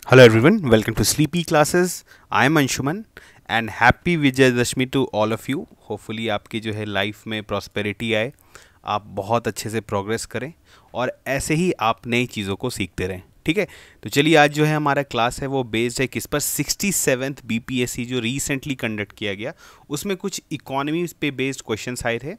Hello everyone, welcome to Sleepy Classes. I am Anshuman and happy Vijayadashami to all of you. Hopefully आपकी जो है life में prosperity आए, आप बहुत अच्छे से प्रोग्रेस करें और ऐसे ही आप नई चीज़ों को सीखते रहें. ठीक है, तो चलिए आज जो है हमारा क्लास है वो बेस्ड है किस पर 67th बीपीएससी जो रिसेंटली कंडक्ट किया गया, उसमें कुछ इकोनॉमी पे बेस्ड क्वेश्चंस आए थे.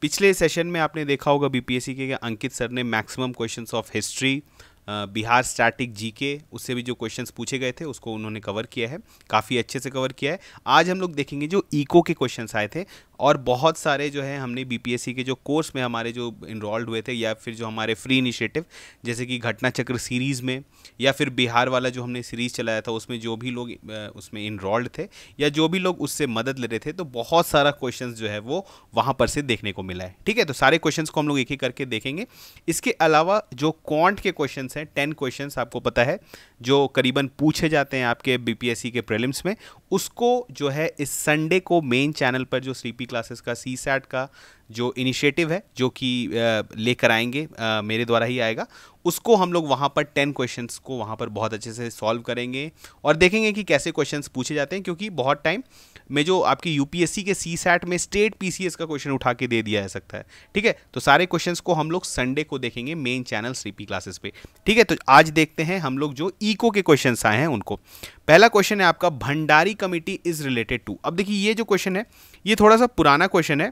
पिछले सेशन में आपने देखा होगा बीपीएससी के अंकित सर ने maximum questions of history, Bihar static GK, उससे भी जो क्वेश्चंस पूछे गए थे उसको उन्होंने कवर किया है, काफ़ी अच्छे से कवर किया है. आज हम लोग देखेंगे जो इको के क्वेश्चंस आए थे और बहुत सारे जो है हमने बीपीएससी के जो कोर्स में हमारे जो इनरोल्ड हुए थे या फिर जो हमारे फ्री इनिशिएटिव जैसे कि घटना चक्र सीरीज़ में या फिर बिहार वाला जो हमने सीरीज़ चलाया था उसमें जो भी लोग उसमें इनरोल्ड थे या जो भी लोग उससे मदद ले रहे थे, तो बहुत सारा क्वेश्चंस जो है वो वहाँ पर से देखने को मिला है. ठीक है, तो सारे क्वेश्चंस को हम लोग एक एक करके देखेंगे. इसके अलावा जो क्वांट के क्वेश्चंस हैं 10 क्वेश्चंस आपको पता है जो करीबन पूछे जाते हैं आपके बीपीएससी के प्रीलिम्स में, उसको जो है इस संडे को मेन चैनल पर जो स्लीपी क्लासेस का सीसैट का जो इनिशिएटिव है जो कि लेकर आएंगे, मेरे द्वारा ही आएगा, उसको हम लोग वहाँ पर 10 क्वेश्चंस को वहाँ पर बहुत अच्छे से सॉल्व करेंगे और देखेंगे कि कैसे क्वेश्चंस पूछे जाते हैं, क्योंकि बहुत टाइम में जो आपकी यूपीएससी के सीसैट में स्टेट पीसीएस का क्वेश्चन उठा के दे दिया जा सकता है. ठीक है, तो सारे क्वेश्चंस को हम लोग संडे को देखेंगे मेन चैनल स्लीपी क्लासेस पे. ठीक है, तो आज देखते हैं हम लोग जो इको के क्वेश्चंस आए हैं उनको. पहला क्वेश्चन है आपका, Bhandari committee is related to. अब देखिए ये जो क्वेश्चन है ये थोड़ा सा पुराना क्वेश्चन है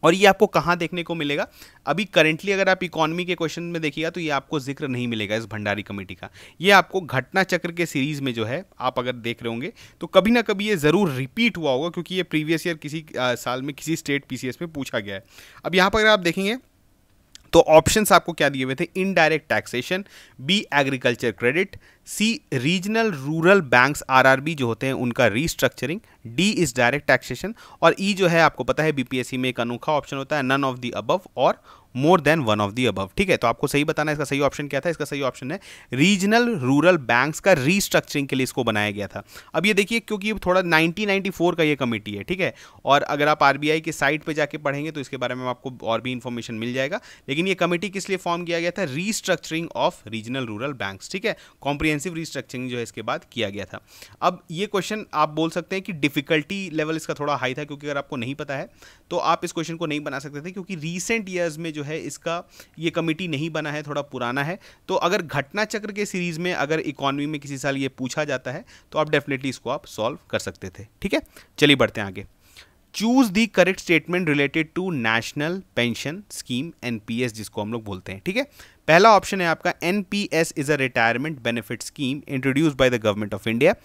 और ये आपको कहाँ देखने को मिलेगा. अभी करेंटली अगर आप इकोनॉमी के क्वेश्चन में देखिएगा तो ये आपको जिक्र नहीं मिलेगा इस भंडारी कमेटी का. ये आपको घटना चक्र के सीरीज में जो है आप अगर देख रहे होंगे तो कभी ना कभी ये ज़रूर रिपीट हुआ होगा, क्योंकि ये प्रीवियस ईयर किसी साल में किसी स्टेट पीसीएस में पूछा गया है. अब यहाँ पर अगर आप देखेंगे तो ऑप्शंस आपको क्या दिए हुए थे, indirect taxation, B agriculture credit, C regional rural banks RRB जो होते हैं उनका restructuring, D is direct taxation और ई जो है आपको पता है बीपीएससी में एक अनोखा ऑप्शन होता है नन ऑफ द अबव और more than one of the above. ठीक है, तो आपको सही बताना है इसका सही ऑप्शन क्या था. इसका सही ऑप्शन है रीजनल रूरल बैंक्स का रीस्ट्रक्चरिंग के लिए इसको बनाया गया था. अब ये देखिए क्योंकि थोड़ा 1994 का ये कमेटी है. ठीक है, और अगर आप आरबीआई की साइट पे जाके पढ़ेंगे तो इसके बारे में आपको और भी इंफॉर्मेशन मिल जाएगा. लेकिन ये कमेटी किस लिए फॉर्म किया गया था, restructuring of regional rural banks. ठीक है, कॉम्प्रिहेंसिव रीस्ट्रक्चरिंग जो है इसके बाद किया गया था. अब ये क्वेश्चन आप बोल सकते हैं कि डिफिकल्टी लेवल इसका थोड़ा हाई था, क्योंकि अगर आपको नहीं पता है तो आप इस क्वेश्चन को नहीं बना सकते थे, क्योंकि रीसेंट ईयर्स में जो है इसका ये कमेटी नहीं बना है, थोड़ा पुराना है. तो अगर घटना चक्र के सीरीज में अगर इकोनॉमी में किसी साल ये पूछा जाता है तो आप डेफिनेटली इसको आप सॉल्व कर सकते थे. ठीक है, चलिए बढ़ते हैं आगे. Choose the correct statement related to national pension scheme NPS जिसको हम लोग बोलते हैं. ठीक है, पहला ऑप्शन है आपका, NPS is a retirement benefit scheme introduced by the government of India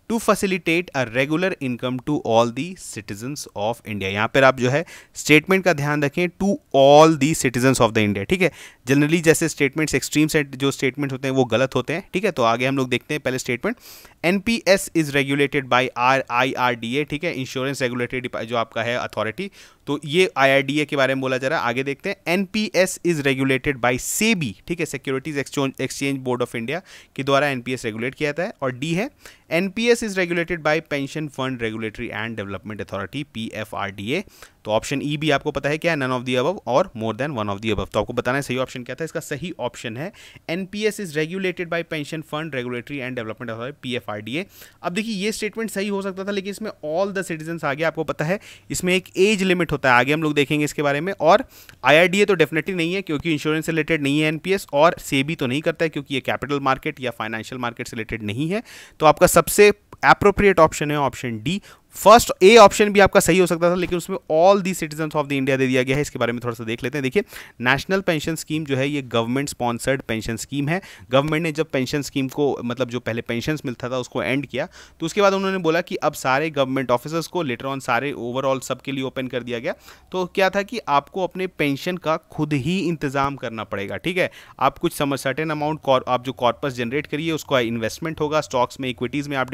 to facilitate a regular income to all the citizens of India. यहाँ पर आप जो है स्टेटमेंट का ध्यान रखें, to all the citizens of the India. ठीक है, जनरली जैसे स्टेटमेंट्स एक्सट्रीम सेट जो स्टेटमेंट होते हैं वो गलत होते हैं. ठीक है, तो आगे हम लोग देखते हैं पहले statement. NPS is regulated by IRDA. ठीक है, इंश्योरेंस रेगुलेटरी जो आपका है अथॉरिटी, तो ये आईआरडीए के बारे में बोला जा रहा है. आगे देखते हैं, NPS is regulated by SEBI. ठीक है, securities exchange board of India के द्वारा एनपीएस रेगुलेट किया जाता है. और डी है, NPS is regulated by pension fund regulatory and development authority PFRDA. तो ऑप्शन ई भी आपको पता है क्या है, नन ऑफ दी अबव और more than one of the above. तो आपको बताना है सही ऑप्शन क्या था. इसका सही ऑप्शन है NPS is regulated by pension fund regulatory and development authority PFRDA. अब देखिए ये स्टेटमेंट सही हो सकता था, लेकिन इसमें ऑल द सिटीजन्स आ गया. आपको पता है इसमें एक एज लिमिट होता है, आगे हम लोग देखेंगे इसके बारे में. और आईआरडीए तो डेफिनेटली नहीं है, क्योंकि इंश्योरेंस से रिलेटेड नहीं है एनपीएस, और सेबी तो नहीं करता है क्योंकि ये कैपिटल मार्केट या फाइनेंशियल मार्केट से रिलेटेड नहीं है. तो आपका सबसे एप्रोप्रिएट ऑप्शन है option D. First A option भी आपका सही हो सकता था, लेकिन उसमें all the citizens of the India दे दिया गया है. इसके बारे में थोड़ा सा देख लेते हैं. देखिए, नेशनल पेंशन स्कीम जो है ये गवर्नमेंट स्पॉन्सर्ड पेंशन स्कीम है. गवर्नमेंट ने जब पेंशन स्कीम को मतलब जो पहले पेंशन मिलता था उसको एंड किया, तो उसके बाद उन्होंने बोला कि अब सारे गवर्नमेंट ऑफिसर्स को लेटर ऑन सारे ओवरऑल सबके लिए ओपन कर दिया गया. तो क्या था कि आपको अपने पेंशन का खुद ही इंतजाम करना पड़ेगा. ठीक है, आप कुछ सर्टेन अमाउंट आप जो कॉर्पस जनरेट करिए उसका इन्वेस्टमेंट होगा स्टॉक्स में, इक्विटीज़ में, आप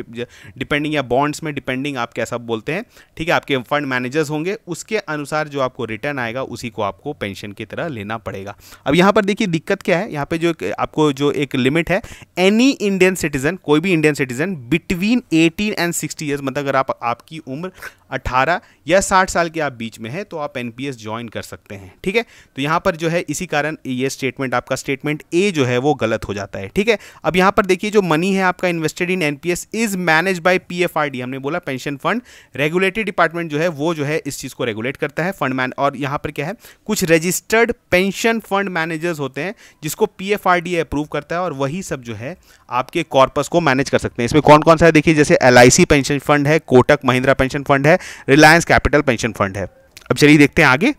डिपेंडिंग या बॉन्ड्स में, डिपेंडिंग आप ऐसा बोलते हैं, ठीक है, आपके फंड मैनेजर्स होंगे, उसके अनुसार जो आपको रिटर्न आएगा उसी को आपको पेंशन की तरह लेना पड़ेगा। अब यहाँ पर देखिए दिक्कत क्या है, यहाँ पे जो आपको जो एक लिमिट है, एनी इंडियन सिटीजन, कोई भी Indian citizen between 18 and 60 years, मतलब अगर आपकी उम्र 18 या 60 साल के आप बीच में है तो आप एनपीएस ज्वाइन कर सकते हैं, ठीक है। तो यहाँ पर जो है इसी कारण ये स्टेटमेंट, आपका स्टेटमेंट ए जो है वो गलत हो जाता है, ठीक है। अब यहाँ पर देखिए जो मनी है आपका invested in NPS is manage by PFRD, हमने बोला पेंशन फंड रेगुलेटरी डिपार्टमेंट जो है वो जो है इस चीज को रेगुलेट करता है, फंड मैन, और यहाँ पर क्या है, कुछ रजिस्टर्ड पेंशन फंड मैनेजर्स होते हैं जिसको पीएफआरडी अप्रूव करता है, और वही सब जो है आपके कॉर्पस को मैनेज कर सकते हैं। इसमें कौन कौन सा है देखिए, जैसे एलआईसी पेंशन फंड है, कोटक महिंद्रा पेंशन फंड है, रिलायंस कैपिटल पेंशन फंड है। अब चलिए देखते हैं आगे।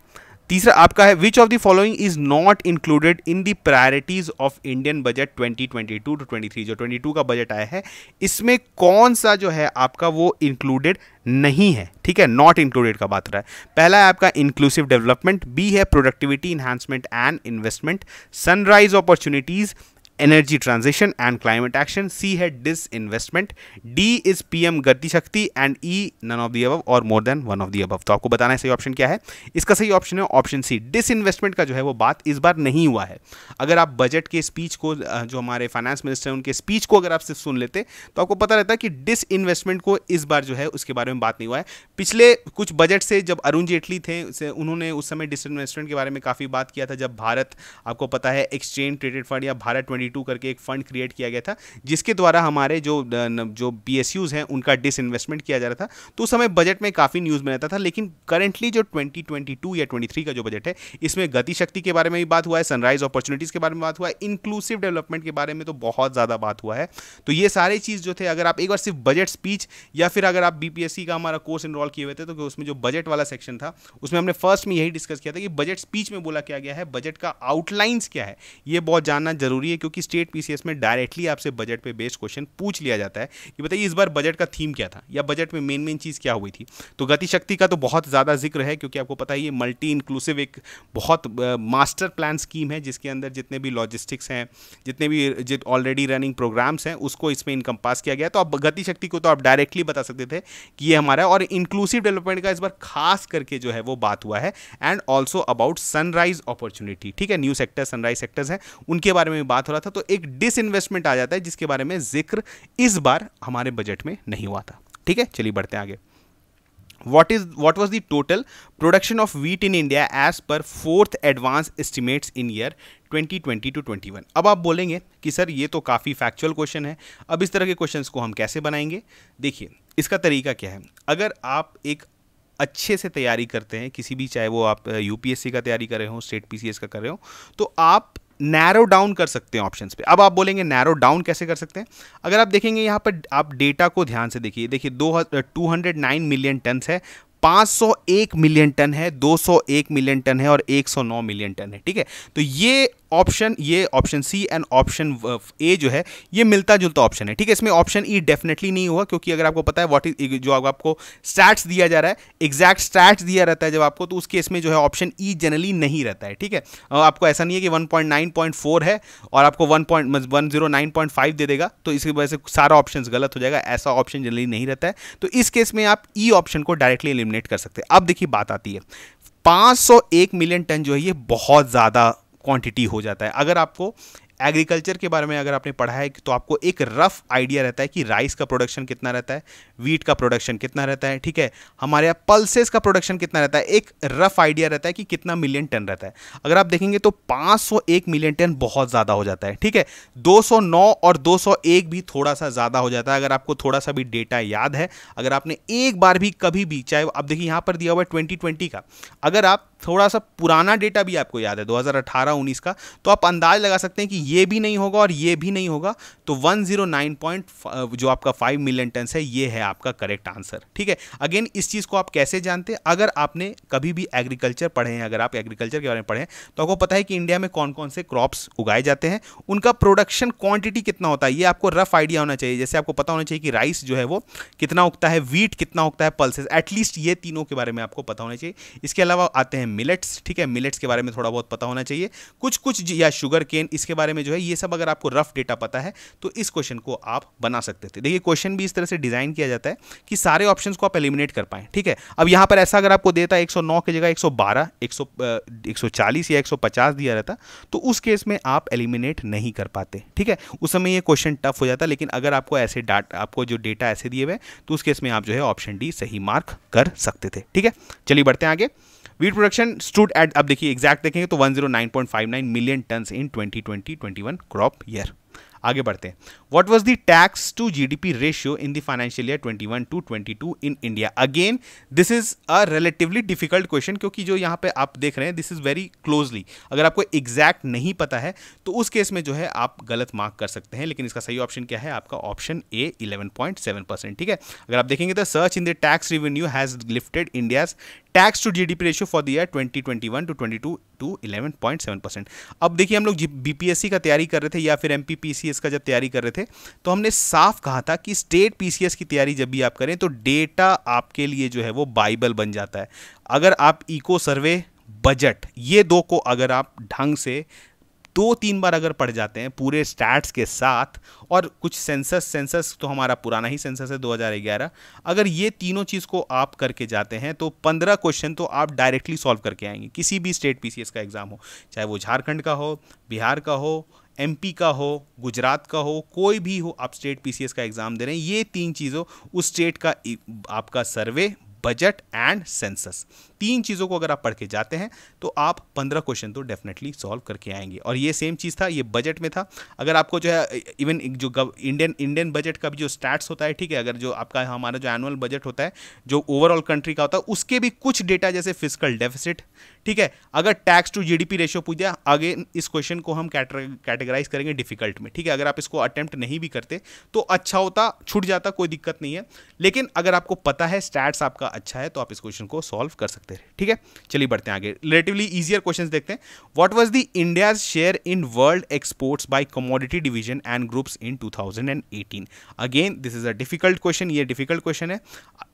तीसरा आपका है which of the following is not included in the priorities of Indian budget 2022 to 23, जो 22 का बजट आया है इसमें कौन सा जो है आपका वो इंक्लूडेड नहीं है, ठीक है, नॉट इंक्लूडेड का बात रहा है। पहला है आपका इंक्लूसिव डेवलपमेंट, बी है productivity enhancement and investment, sunrise opportunities, energy transition and climate action, C है disinvestment, D is PM Gati Shakti, and E none of the above और more than one of the above. तो आपको बताना है सही option क्या है। इसका सही ऑप्शन है ऑप्शन सी, डिस इन्वेस्टमेंट का जो है वो बात इस बार नहीं हुआ है। अगर आप बजट के स्पीच को, जो हमारे फाइनेंस मिनिस्टर हैं उनके स्पीच को अगर आप सिर्फ सुन लेते तो आपको पता रहता है कि डिस इन्वेस्टमेंट को इस बार जो है उसके बारे में बात नहीं हुआ है। पिछले कुछ बजट से जब अरुण जेटली थे उन्होंने उस समय डिस इन्वेस्टमेंट के बारे में काफ़ी बात किया था, जब भारत, आपको पता है एक्सचेंज ट्रेडेड फंड या भारत 22 करके एक फंड क्रिएट किया गया था जिसके द्वारा हमारे जो पीएसयूज हैं उनका डिसइन्वेस्टमेंट किया जा रहा था। तो उस समय बजट में काफ़ी न्यूज़ में रहता था, लेकिन करंटली जो 2022 या 23 का जो बजट है इसमें गति शक्ति के बारे में भी बात हुआ है, सनराइज अपॉर्चुनिटीज़ के बारे में बात हुआ है, इंक्लूसिव डेवलपमेंट के बारे में तो बहुत ज़्यादा बात हुआ है। तो ये सारे चीज़ जो थे, अगर आप एक बार सिर्फ बजट स्पीच या फिर अगर आप बीपीएससी का हमारा कोर्स इनरोल किए हुए थे तो उसमें जो बजट वाला सेक्शन था उसमें हमने फर्स्ट में यही डिस्कस किया था कि बजट स्पीच में बोला क्या गया है, बजट का आउटलाइंस क्या है, ये बहुत जानना जरूरी है, क्योंकि स्टेट पीसीएस में डायरेक्टली आपसे बजट पे बेस्ड क्वेश्चन पूछ लिया जाता है कि बताइए इस बार बजट का थीम क्या था या बजट में मेन चीज़ क्या हुई थी। तो गति शक्ति का तो बहुत ज़्यादा जिक्र है, क्योंकि आपको पता है ये मल्टी इंक्लूसिव एक बहुत मास्टर प्लान स्कीम है जिसके अंदर जितने भी लॉजिस्टिक्स हैं, जितने भी ऑलरेडी रनिंग प्रोग्राम्स हैं उसको इसमें इनकम्पास किया गया। तो आप गति शक्ति को तो आप डायरेक्टली बता सकते थे कि ये हमारा, और इंक्लूसिव डेवलपमेंट का इस बार खास करके जो है वो बात हुआ है, and also about sunrise opportunity, ठीक है, न्यू सेक्टर सनराइज सेक्टर्स हैं उनके बारे में बात हो रहा था। तो एक डिसइन्वेस्टमेंट आ जाता है जिसके बारे में जिक्र इस बार हमारे बजट में नहीं हुआ था, ठीक है। चलिए बढ़ते हैं आगे। What was the total production of wheat in India as per fourth advance estimates in year 2020 to 21? अब आप बोलेंगे कि सर ये तो काफ़ी फैक्चुअल क्वेश्चन है, अब इस तरह के क्वेश्चंस को हम कैसे बनाएंगे। देखिए इसका तरीका क्या है, अगर आप एक अच्छे से तैयारी करते हैं किसी भी, चाहे वो आप यूपीएससी का तैयारी कर रहे हो, स्टेट पीसीएस का कर रहे हो, तो आप नैरो डाउन कर सकते हैं ऑप्शंस पे। अब आप बोलेंगे नैरो डाउन कैसे कर सकते हैं, अगर आप देखेंगे यहाँ पर आप डेटा को ध्यान से देखिए, 209 मिलियन टन है, 501 मिलियन टन है, 201 मिलियन टन है और 109 मिलियन टन है, ठीक है। तो ये option C and option A जो है ये मिलता जुलता ऑप्शन है, ठीक है। इसमें ऑप्शन ई डेफिनेटली नहीं होगा, क्योंकि अगर आपको पता है व्हाट इज, जो आपको स्टैट्स दिया जा रहा है, एग्जैक्ट स्टैट्स दिया रहता है जब आपको, तो उस केस में जो है ऑप्शन ई जनरली नहीं रहता है, ठीक है। आपको ऐसा नहीं है कि 1.9.4 है और आपको 109.5 दे देगा, तो इसकी वजह से सारा ऑप्शन गलत हो जाएगा, ऐसा ऑप्शन जनरली नहीं रहता है। तो इस केस में आप ई ऑप्शन को डायरेक्टली एलिमिनेट कर सकते हैं। अब देखिए बात आती है, 501 मिलियन टन जो है ये बहुत ज़्यादा क्वांटिटी हो जाता है। अगर आपको एग्रीकल्चर के बारे में अगर आपने पढ़ा है तो आपको एक रफ आइडिया रहता है कि राइस का प्रोडक्शन कितना रहता है, वीट का प्रोडक्शन कितना रहता है, ठीक है, हमारे यहाँ पल्सेस का प्रोडक्शन कितना रहता है, एक रफ आइडिया रहता है कि कितना मिलियन टन रहता है। अगर आप देखेंगे तो 501 मिलियन टन बहुत ज़्यादा हो जाता है, ठीक है। 209 और 201 भी थोड़ा सा ज़्यादा हो जाता है। अगर आपको थोड़ा सा भी डेटा याद है, अगर आपने एक बार भी कभी भी, चाहे आप देखिए यहाँ पर दिया हुआ है 2020 का, अगर आप थोड़ा सा पुराना डेटा भी आपको याद है 2018-19 का, तो आप अंदाज लगा सकते हैं कि ये भी नहीं होगा और ये भी नहीं होगा। तो 109 जो आपका 5 मिलियन टन है ये है आपका करेक्ट आंसर, ठीक है। अगेन इस चीज़ को आप कैसे जानते हैं, अगर आपने कभी भी एग्रीकल्चर पढ़े हैं, अगर आप एग्रीकल्चर के बारे में पढ़े हैं तो आपको पता है कि इंडिया में कौन कौन से क्रॉप्स उगाए जाते हैं, उनका प्रोडक्शन क्वांटिटी कितना होता है, ये आपको रफ आइडिया होना चाहिए। जैसे आपको पता होना चाहिए कि राइस जो है वो कितना उगता है, वीट कितना उगता है, पल्सेस, एटलीस्ट ये तीनों के बारे में आपको पता होना चाहिए। इसके अलावा आते हैं मिलेट्स, ठीक है, मिलेट्स के बारे में थोड़ा बहुत पता होना चाहिए, कुछ या शुगर केन, इसके बारे में में जो है ये सब अगर आपको रफ डेटा पता है तो इस क्वेश्चन को आप बना सकते थे। देखिए क्वेश्चन भी इस तरह से डिजाइन किया जाता है कि सारे ऑप्शंस को आप एलिमिनेट कर पाएं, ठीक है। अब यहाँ पर ऐसा अगर आपको देता 109 की जगह 112, 140 या 150 दिया रहता तो उस केस में आप एलिमिनेट नहीं कर पाते, ठीक है। उस समय ये क्वेश्चन टफ हो जाता, लेकिन अगर आपको ऐसे आपको जो डेटा ऐसे दिए हुए तो उस केस में आप जो है ऑप्शन डी सही मार्क कर सकते थे, ठीक है। चलिए बढ़ते हैं आगे। वीट प्रोडक्शन स्टूड एट, अब देखिए एग्जैक्ट देखेंगे तो 109.59 million tons in 2020-21 crop year. आगे बढ़ते हैं। What was the tax to GDP ratio in the financial year 21 to 22 in India. Again this is a relatively difficult question, क्योंकि जो यहाँ पे आप देख रहे हैं दिस इज वेरी क्लोजली, अगर आपको एग्जैक्ट नहीं पता है तो उस केस में जो है आप गलत मार्क कर सकते हैं, लेकिन इसका सही ऑप्शन क्या है आपका ऑप्शन ए 11.7%, ठीक है। अगर आप देखेंगे तो search in the tax revenue has lifted India's tax to GDP ratio for the year 2021 to 22 to 11.7%। अब देखिए हम लोग बीपीएससी का तैयारी कर रहे थे या फिर एमपीपीसीएस का जब तैयारी कर रहे थे तो हमने साफ कहा था कि स्टेट पीसीएस की तैयारी जब भी आप करें तो डेटा आपके लिए जो है वो बाइबल बन जाता है। अगर आप इको सर्वे, बजट, ये दो को अगर आप ढंग से 2-3 बार अगर पढ़ जाते हैं पूरे स्टैट्स के साथ, और कुछ सेंसस तो हमारा पुराना ही सेंसस है 2011, अगर ये तीनों चीज़ को आप करके जाते हैं तो 15 क्वेश्चन तो आप डायरेक्टली सॉल्व करके आएंगे। किसी भी स्टेट पीसीएस का एग्जाम हो, चाहे वो झारखंड का हो, बिहार का हो, एमपी का हो, गुजरात का हो, कोई भी हो, आप स्टेट पीसीएस का एग्जाम दे रहे हैं, ये तीन चीज़ों उस स्टेट का आपका सर्वे, बजट एंड सेंसस, तीन चीज़ों को अगर आप पढ़ के जाते हैं तो आप 15 क्वेश्चन तो डेफिनेटली सॉल्व करके आएंगे। और ये सेम चीज़ था, ये बजट में था। अगर आपको जो है इवन जो इंडियन बजट का भी जो स्टैट्स होता है, ठीक है, अगर जो आपका हमारा जो एनुअल बजट होता है जो ओवरऑल कंट्री का होता है उसके भी कुछ डेटा जैसे फिस्कल डेफिसिट, ठीक है, अगर टैक्स टू जीडीपी रेशियो पूछा, आगे इस क्वेश्चन को हम कैटेगराइज करेंगे डिफिकल्ट में, ठीक है। अगर आप इसको अटेम्प्ट नहीं भी करते तो अच्छा होता, छूट जाता, कोई दिक्कत नहीं है, लेकिन अगर आपको पता है स्टैट्स आपका अच्छा है तो आप इस क्वेश्चन को सॉल्व कर सकते हैं, ठीक है। चलिए बढ़ते हैं आगे, रिलेटिवली इजियर क्वेश्चंस देखते हैं। What was the India's share in world exports by commodity division and groups in 2018। Again this is a difficult question, ये डिफिकल्ट क्वेश्चन है।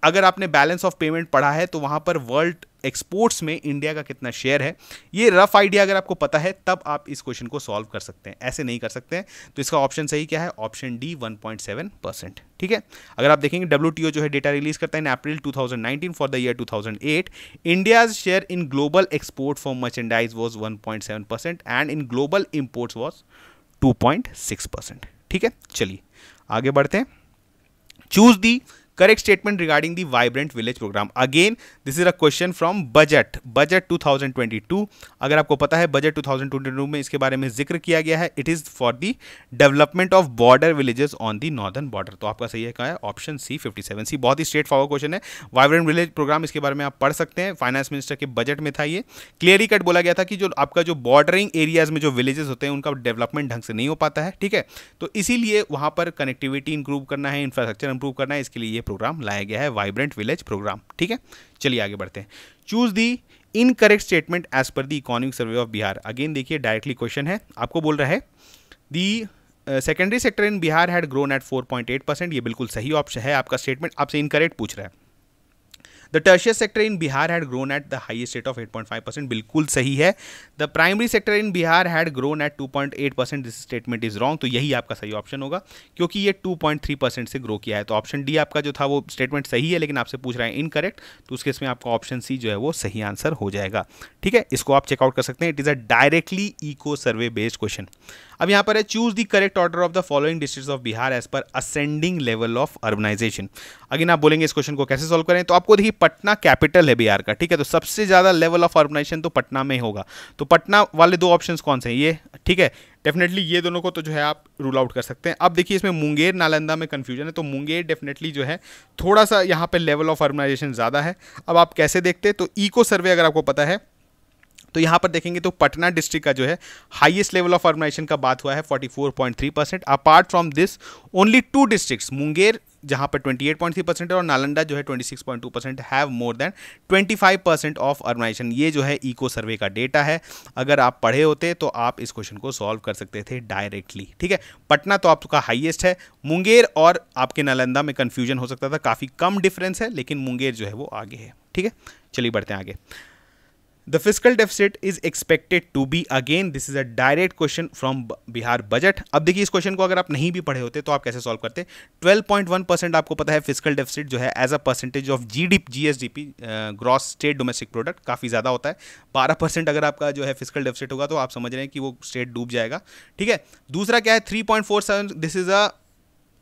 अगर आपने बैलेंस ऑफ पेमेंट पढ़ा है तो वहां पर वर्ल्ड एक्सपोर्ट्स में इंडिया का कितना शेयर है, ये रफ आइडिया अगर आपको पता है तब आप इस क्वेश्चन को सॉल्व कर सकते हैं, ऐसे नहीं कर सकते हैं। तो इसका ऑप्शन सही क्या है, ऑप्शन डी 1.7%, ठीक है। अगर आप देखेंगे डब्ल्यूटीओ जो है डेटा रिलीज करता है in April 2019 for the year 2008, India's share in global export for merchandise was 1.7% and in global imports was 2.6%, ठीक है। चलिए आगे बढ़ते हैं। Choose the correct statement regarding the vibrant village program. Again this is a question from budget 2022। अगर आपको पता है बजट 2022 में इसके बारे में जिक्र किया गया है, it is for the development of border villages on the northern border. तो आपका सही है क्या है, ऑप्शन सी 57C। बहुत ही स्ट्रेट फॉरवर्ड क्वेश्चन है। वाइब्रेंट विलेज प्रोग्राम, इसके बारे में आप पढ़ सकते हैं, फाइनेंस मिनिस्टर के बजट में था। ये क्लियरली कट बोला गया था कि जो आपका जो बॉर्डरिंग एरियाज में जो विलेजेस होते हैं उनका डेवलपमेंट ढंग से नहीं हो पाता है, ठीक है। तो इसीलिए वहां पर कनेक्टिविटी इंप्रूव करना है, इंफ्रास्ट्रक्चर इंप्रूव करना है, इसके लिए ये प्रोग्राम लाया गया है, वाइब्रेंट विलेज प्रोग्राम, ठीक है। चलिए आगे बढ़ते हैं। Choose the incorrect statement as per the economic survey of Bihar. Again देखिए डायरेक्टली क्वेश्चन है, आपको बोल रहा है the secondary sector in Bihar had grown at 4.8%। ये बिल्कुल सही ऑप्शन है आपका स्टेटमेंट, आपसे इनकरेक्ट पूछ रहा है। The tertiary sector in Bihar had grown at the highest rate of 8.5%, बिल्कुल सही है। The primary sector in Bihar had grown at 2.8%, this statement is wrong. तो यही आपका सही ऑप्शन होगा क्योंकि ये 2.3% से ग्रो किया है। तो ऑप्शन डी आपका जो था वो स्टेटमेंट सही है, लेकिन आपसे पूछ रहा है इनकरेक्ट, तो उसके इसमें आपका ऑप्शन सी जो है वो सही आंसर हो जाएगा, ठीक है। इसको आप चेकआउट कर सकते हैं, it is a directly eco survey based question. अब यहाँ पर है choose the correct order of the following districts of Bihar as per ascending level of urbanisation. Again आप बोलेंगे इस क्वेश्चन को कैसे सॉल्व करें, तो आपको देखिए पटना कैपिटल है बिहार का, ठीक है, तो सबसे ज्यादा लेवल ऑफ अर्बनाइजेशन तो पटना में होगा। तो पटना वाले दो ऑप्शंस कौन से हैं, ये, ठीक है, डेफिनेटली ये दोनों को तो जो है आप रूल आउट कर सकते हैं। अब देखिए इसमें मुंगेर नालंदा में कंफ्यूजन है, तो मुंगेर डेफिनेटली जो है थोड़ा सा यहाँ पे लेवल ऑफ अर्बनाइजेशन ज़्यादा है। अब आप कैसे देखते हैं, तो इको सर्वे अगर आपको पता है तो यहाँ पर देखेंगे तो पटना डिस्ट्रिक्ट का जो है हाईएस्ट लेवल ऑफ अर्बनाइजेशन का बात हुआ है 44.3%। Apart from this only 2 districts, Munger जहाँ पर 28.3% है और नालंदा जो है 26.2% have more than 25% of urbanisation. ये जो है इको सर्वे का डेटा है, अगर आप पढ़े होते तो आप इस क्वेश्चन को सॉल्व कर सकते थे डायरेक्टली, ठीक है। पटना तो आपका हाईएस्ट है, मुंगेर और आपके नालंदा में कंफ्यूजन हो सकता था, काफ़ी कम डिफरेंस है, लेकिन मुंगेर जो है वो आगे है, ठीक है। चलिए बढ़ते हैं आगे। The physical deficit is expected to be, again this is a direct question from Bihar budget. अब देखिए इस क्वेश्चन को अगर आप नहीं भी पढ़े होते तो आप कैसे सॉल्व करते। 12.1% आपको पता है फिजिकल डेफिसिट जो है as a percentage of GSDP, gross state domestic product, काफ़ी ज़्यादा होता है। 12% अगर आपका जो है फिजिकल डेफिसिट होगा तो आप समझ रहे हैं कि वो स्टेट डूब जाएगा। ठीक है, दूसरा क्या है 3.47, दिस इज अ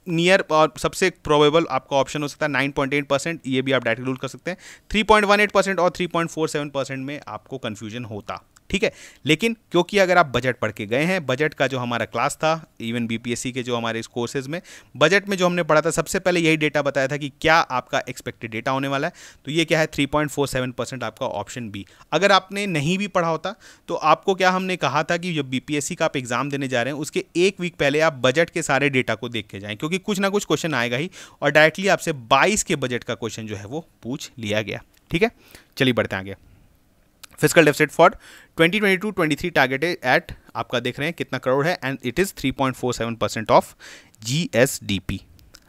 नियर, और सबसे प्रोबेबल आपका ऑप्शन हो सकता है 9.8%, ये भी आप डायरेक्ट रूल कर सकते हैं। 3.18% और 3.47% में आपको कंफ्यूजन होता। ठीक है, लेकिन क्योंकि अगर आप बजट पढ़ के गए हैं, बजट का जो हमारा क्लास था इवन बीपीएससी के जो हमारे इस कोर्सेज में बजट में जो हमने पढ़ा था, सबसे पहले यही डेटा बताया था कि क्या आपका एक्सपेक्टेड डेटा होने वाला है। तो ये क्या है 3.47% आपका ऑप्शन बी। अगर आपने नहीं भी पढ़ा होता तो आपको क्या हमने कहा था कि जब बीपीएससी का आप एग्जाम देने जा रहे हैं उसके एक वीक पहले आप बजट के सारे डेटा को देख के जाएं, क्योंकि कुछ ना कुछ क्वेश्चन आएगा ही, और डायरेक्टली आपसे 22 के बजट का क्वेश्चन जो है वो पूछ लिया गया। ठीक है, चलिए बढ़ते हैं आगे। Physical deficit for 2022-23 targeted eight, आपका देख रहे हैं कितना करोड़ है, and it is 3.47% of GSDP.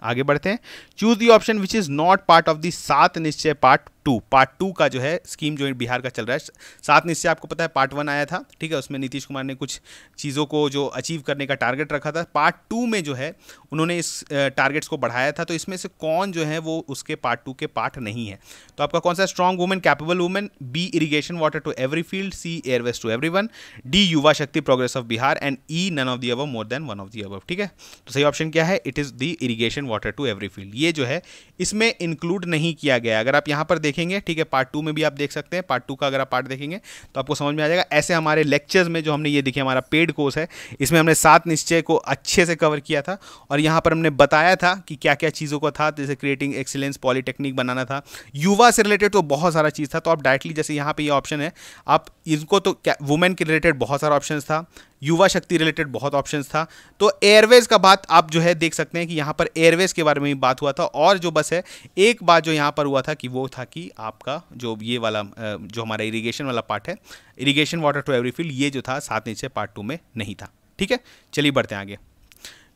आगे बढ़ते हैं। Choose the option which is not part of the 7 निश्चय पार्ट 2। पार्ट 2 का जो है स्कीम जो बिहार का चल रहा है, 7 निश्चय आपको पता है पार्ट 1 आया था। ठीक है, उसमें नीतीश कुमार ने कुछ चीज़ों को जो अचीव करने का टारगेट रखा था। पार्ट 2 में जो है उन्होंने इस टारगेट्स को बढ़ाया था। तो इसमें से कौन जो है वो उसके पार्ट 2 के पार्ट नहीं है। तो आपका कौन सा, strong women capable women, B irrigation water to every field, C airways to everyone, D Yuva Shakti progress of Bihar, and E none of the above more than one of the above. ठीक है, तो सही ऑप्शन क्या है, it is the irrigation water to every field. ये जो है इसमें इंक्लूड नहीं किया गया। अगर आप यहाँ पर देखेंगे, ठीक है, पार्ट 2 में भी आप देख सकते हैं, पार्ट 2 का अगर आप पार्ट देखेंगे तो आपको समझ में आ जाएगा। ऐसे हमारे लेक्चर्स में जो हमने ये देखिए हमारा पेड कोर्स है, इसमें हमने 7 निश्चय को अच्छे से कवर किया था, और यहाँ पर हमने बताया था कि क्या क्या चीज़ों को था, जैसे क्रिएटिंग एक्सीलेंस, पॉलीटेक्निक बनाना था, युवा से रिलेटेड तो बहुत सारा चीज़ था। तो आप डायरेक्टली जैसे यहाँ पे ये ऑप्शन है, आप इनको तो क्या, वुमेन के रिलेटेड बहुत सारा ऑप्शन था, युवा शक्ति रिलेटेड बहुत ऑप्शंस था। तो एयरवेज का बात आप जो है देख सकते हैं कि यहाँ पर एयरवेज के बारे में भी बात हुआ था। और जो बस है एक बात जो यहाँ पर हुआ था कि वो था कि आपका जो ये वाला जो हमारा इरिगेशन वाला पार्ट है, irrigation water to every field, ये जो था 7 नीचे पार्ट 2 में नहीं था। ठीक है, चलिए बढ़ते हैं आगे।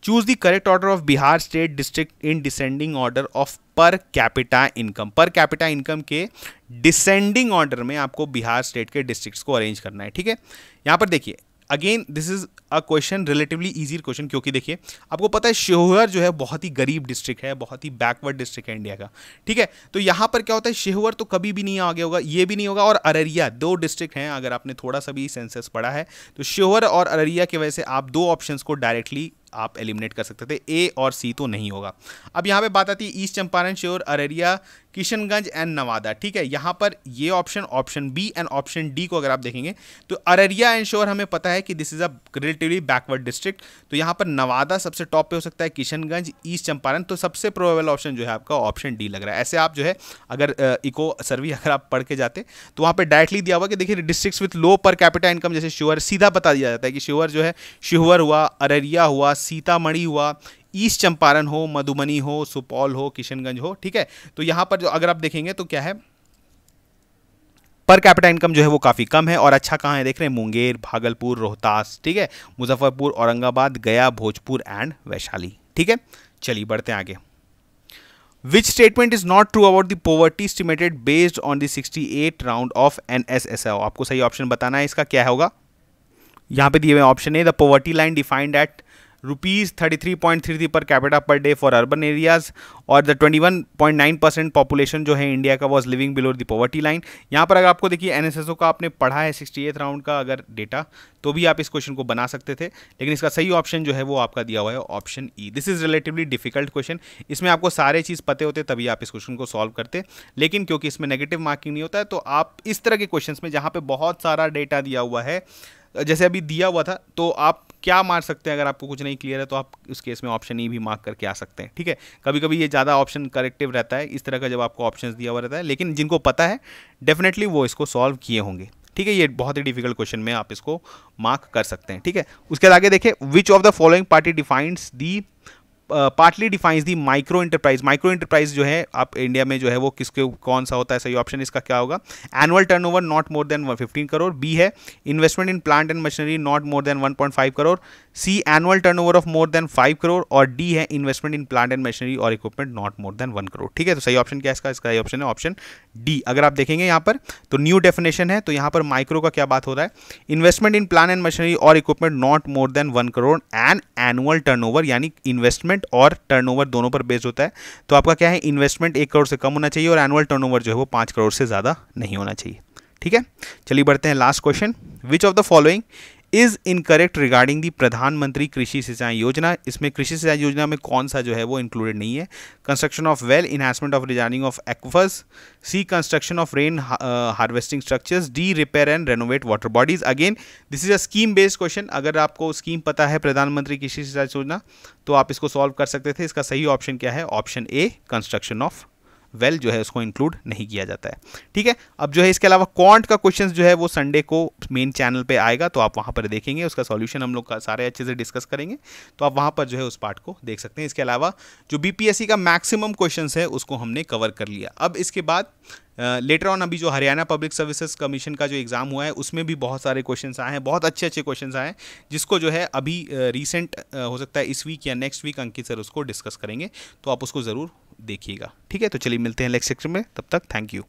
Choose the correct order of Bihar state district in descending order of per capita income. Per capita income के डिसेंडिंग ऑर्डर में आपको बिहार स्टेट के डिस्ट्रिक्ट्स को अरेंज करना है। ठीक है, यहाँ पर देखिए again this is a question, relatively easy question, क्योंकि देखिए आपको पता है शिवहर जो है बहुत ही गरीब डिस्ट्रिक्ट है, बहुत ही बैकवर्ड डिस्ट्रिक्ट है इंडिया का। ठीक है, तो यहाँ पर क्या होता है, शिवहर तो कभी भी नहीं आगे होगा, ये भी नहीं होगा, और अररिया, 2 डिस्ट्रिक्ट हैं। अगर आपने थोड़ा सा भी सेंसस पढ़ा है तो शिवहर और अररिया की वजह से आप 2 ऑप्शंस को डायरेक्टली आप एलिमिनेट कर सकते थे, ए और सी तो नहीं होगा। अब यहाँ पे बात आती है ईस्ट चंपारण, श्योर, अररिया, किशनगंज एंड नवादा। ठीक है, यहाँ पर ये option B and option D को अगर आप देखेंगे तो अररिया एंड श्योर हमें पता है कि this is a relatively backward district. तो यहाँ पर नवादा सबसे टॉप पे हो सकता है, किशनगंज, ईस्ट चंपारण, तो सबसे प्रोबेबल ऑप्शन जो है आपका ऑप्शन डी लग रहा है। ऐसे आप जो है अगर इको सर्वे अगर आप पढ़ के जाते तो वहाँ पे डायरेक्टली दिया हुआ कि देखिए districts with low per capita income, जैसे श्योर सीधा बता दिया जाता है कि श्योर जो है, शिवहर हुआ, अररिया हुआ, सीतामढ़ी हुआ, ईस्ट चंपारण हो, मधुबनी हो, सुपौल हो, किशनगंज हो। ठीक है, तो यहां पर जो अगर आप देखेंगे तो क्या है, पर कैपिटा इनकम जो है वो काफ़ी कम है। और अच्छा कहाँ है देख रहे हैं, मुंगेर, भागलपुर, रोहतास, ठीक है, मुजफ्फरपुर, औरंगाबाद, गया, भोजपुर एंड वैशाली। ठीक है, चलिए बढ़ते हैं आगे। Which statement is not true about the poverty estimated based on the 68 round of NSSO? आपको सही ऑप्शन बताना है, इसका क्या होगा। यहाँ पे दिए हुए ऑप्शन है, the poverty line defined at ₹33.33 per capita per day for urban areas, और द 21.9% पॉपुलेशन जो है इंडिया का was living below the poverty line. यहाँ पर अगर आपको देखिए एनएसएसओ का आपने पढ़ा है 68 राउंड का अगर डेटा, तो भी आप इस क्वेश्चन को बना सकते थे, लेकिन इसका सही ऑप्शन जो है वो आपका दिया हुआ है option E. This is relatively difficult question, इसमें आपको सारे चीज़ पते होते तभी आप इस क्वेश्चन को सॉल्व करते, लेकिन क्योंकि इसमें नेगेटिव मार्किंग नहीं होता है तो आप इस तरह के क्वेश्चन में जहाँ पे बहुत सारा डेटा दिया हुआ है, जैसे अभी दिया हुआ था, तो आप क्या मार सकते हैं, अगर आपको कुछ नहीं क्लियर है तो आप उस केस में ऑप्शन ई भी मार्क करके आ सकते हैं। ठीक है, कभी कभी ये ज़्यादा ऑप्शन करेक्टिव रहता है इस तरह का जब आपको ऑप्शंस दिया हुआ रहता है, लेकिन जिनको पता है डेफिनेटली वो इसको सॉल्व किए होंगे। ठीक है, ये बहुत ही डिफिकल्ट क्वेश्चन में आप इसको मार्क कर सकते हैं। ठीक है, उसके आगे देखिए, विच of the following party defines the partly defines the micro enterprise. Micro enterprise जो है आप इंडिया में जो है वो किसके कौन सा होता है, सही ऑप्शन इसका क्या होगा, annual turnover not more than 15 crore. B है investment in plant and machinery not more than 1.5 crore. C annual turnover of more than 5 crore. और डी है investment in plant and machinery और equipment not more than 1 crore. ठीक है, तो सही ऑप्शन क्या है इसका, इसका सही ऑप्शन है ऑप्शन डी। अगर आप देखेंगे यहाँ पर तो न्यू डेफिनेशन है, तो यहाँ पर माइक्रो का क्या बात हो रहा है, investment in plant and machinery और equipment not more than 1 crore and annual turnover, यानी इन्वेस्टमेंट और टर्नओवर दोनों पर बेस्ड होता है। तो आपका क्या है, इन्वेस्टमेंट 1 करोड़ से कम होना चाहिए और एनुअल टर्नओवर जो है वो 5 करोड़ से ज़्यादा नहीं होना चाहिए। ठीक है, चलिए बढ़ते हैं last question. Which of the following is incorrect regarding the प्रधानमंत्री कृषि सिंचाई योजना। इसमें कृषि सिंचाई योजना में कौन सा जो है वो इंक्लूडेड नहीं है, construction of well, enhancement of recharging of aquifers, C construction of rain harvesting structures, D repair and renovate water bodies. Again this is a scheme based question. अगर आपको स्कीम पता है प्रधानमंत्री कृषि सिंचाई योजना तो आप इसको सॉल्व कर सकते थे। इसका सही ऑप्शन क्या है, option A construction of well जो है उसको इंक्लूड नहीं किया जाता है। ठीक है, अब जो है इसके अलावा क्वांट का क्वेश्चंस जो है वो संडे को मेन चैनल पे आएगा, तो आप वहां पर देखेंगे, उसका सॉल्यूशन हम लोग का सारे अच्छे से डिस्कस करेंगे, तो आप वहां पर जो है उस पार्ट को देख सकते हैं। इसके अलावा जो बीपीएससी का मैक्सिमम क्वेश्चंस है उसको हमने कवर कर लिया। अब इसके बाद लेटर ऑन अभी जो हरियाणा पब्लिक सर्विसेज कमीशन का जो एग्ज़ाम हुआ है उसमें भी बहुत सारे क्वेश्चंस आए हैं, बहुत अच्छे अच्छे क्वेश्चंस आए हैं, जिसको जो है अभी रीसेंट हो सकता है इस वीक या नेक्स्ट वीक अंकित सर उसको डिस्कस करेंगे, तो आप उसको ज़रूर देखिएगा। ठीक है, तो चलिए मिलते हैं नेक्स्ट सेक्शन में, तब तक थैंक यू।